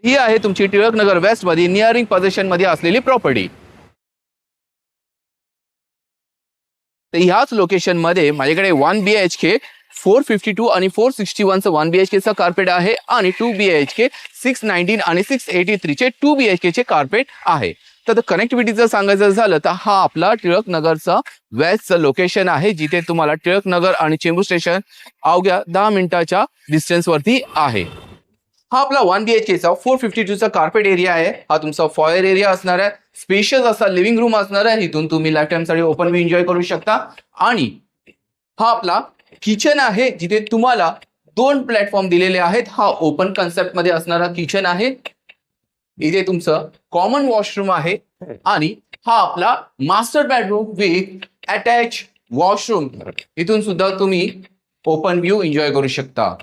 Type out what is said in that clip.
ही आहे तुमची टिळकनगर वेस्ट मध्ये नियरिंग पोझिशन मध्ये असलेली प्रॉपर्टी. तर ह्याच लोकेशन मध्ये माझ्याकडे 1 BHK 452 आणि 461 चं 1 BHK चं कार्पेट आहे आणि 2 BHK 619 आणि 683 चे 2 BHK चे कार्पेट आहे. तर कनेक्टिव्हिटीचं सांगायचं झालं तर हा आपला टिळकनगरचा वेस्टचं लोकेशन आहे, जिथे तुम्हाला टिळकनगर आणि चेंबूर स्टेशन अवघ्या 10 मिनिटाच्या डिस्टन्स वरती आहे. हा आपला 1 BHK चा 452 चा कार्पेट एरिया आहे. हा तुमचा फॉयर एरिया असणार आहे. स्पेशियस असा लिव्हिंग रूम असणार आहे. इथून तुम्ही लाईफ टाइम साठी ओपन व्ह्यू एन्जॉय करू शकता. आणि हा आपला किचन आहे, जिथे तुम्हाला 2 प्लॅटफॉर्म दिलेले आहेत. हा ओपन कन्सेप्ट मध्ये असणारा किचन आहे. इथे तुमचं कॉमन वॉशरूम आहे आणि हा आपला master bedroom with attach washroom. इथून सुद्धा तुम्ही ओपन व्ह्यू एन्जॉय करू शकता.